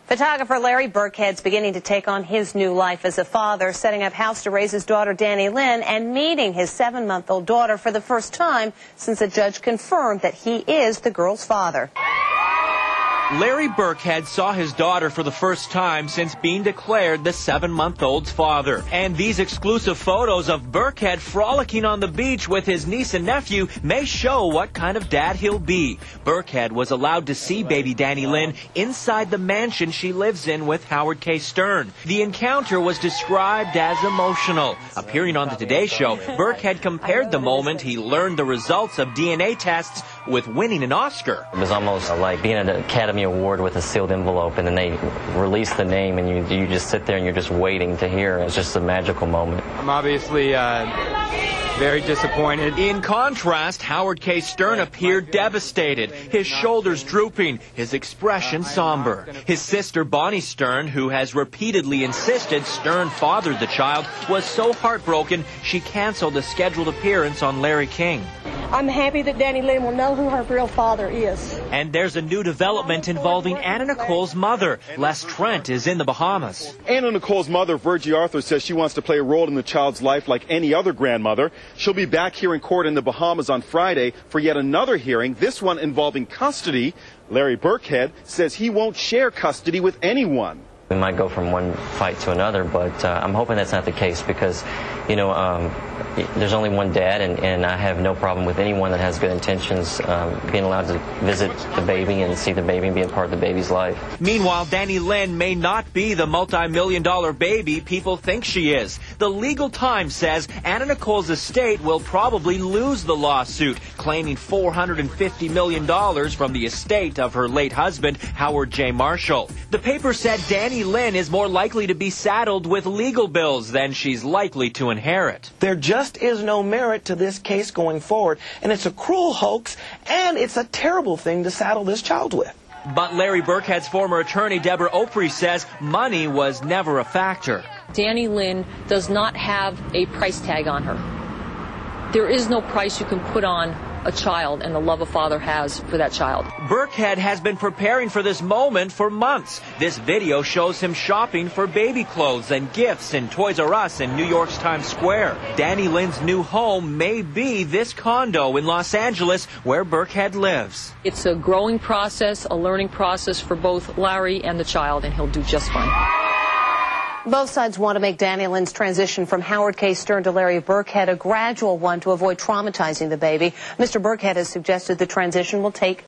Photographer Larry Burkhead's beginning to take on his new life as a father, setting up house to raise his daughter Danny Lynn and meeting his 7-month-old daughter for the first time since a judge confirmed that he is the girl's father. Larry Burkhead saw his daughter for the first time since being declared the 7-month-old's father. And these exclusive photos of Burkhead frolicking on the beach with his niece and nephew may show what kind of dad he'll be. Burkhead was allowed to see baby Danny Lynn inside the mansion she lives in with Howard K. Stern. The encounter was described as emotional. Appearing on the Today Show, Burkhead compared the moment he learned the results of DNA tests with winning an Oscar. It was almost like being at an Academy Award with a sealed envelope, and then they release the name, and you just sit there and you're just waiting to hear. It's just a magical moment. I'm obviously very disappointed. In contrast, Howard K. Stern appeared devastated, his shoulders drooping, his expression somber. His sister Bonnie Stern, who has repeatedly insisted Stern fathered the child, was so heartbroken she canceled a scheduled appearance on Larry King. I'm happy that Danny Lynn will know who her real father is. And there's a new development involving Anna Nicole's mother. Les Trent is in the Bahamas. Anna Nicole's mother, Virgie Arthur, says she wants to play a role in the child's life like any other grandmother. She'll be back here in court in the Bahamas on Friday for yet another hearing, this one involving custody. Larry Burkhead says he won't share custody with anyone. We might go from one fight to another, but I'm hoping that's not the case because, you know, there's only one dad, and I have no problem with anyone that has good intentions being allowed to visit the baby and see the baby and be a part of the baby's life. Meanwhile, Danny Lynn may not be the multi-million-dollar baby people think she is. The Legal Times says Anna Nicole's estate will probably lose the lawsuit, claiming $450 million from the estate of her late husband, Howard J. Marshall. The paper said Danny Lynn is more likely to be saddled with legal bills than she's likely to inherit. There just is no merit to this case going forward, and it's a cruel hoax, and it's a terrible thing to saddle this child with. But Larry Burkhead's former attorney, Deborah Opry, says money was never a factor. Danny Lynn does not have a price tag on her. There is no price you can put on a child and the love a father has for that child. Burkhead has been preparing for this moment for months. This video shows him shopping for baby clothes and gifts in Toys R Us in New York's Times Square. Danny Lynn's new home may be this condo in Los Angeles where Burkhead lives. It's a growing process, a learning process for both Larry and the child, and he'll do just fine. Both sides want to make Danny Lynn's transition from Howard K. Stern to Larry Burkhead a gradual one to avoid traumatizing the baby. Mr. Burkhead has suggested the transition will take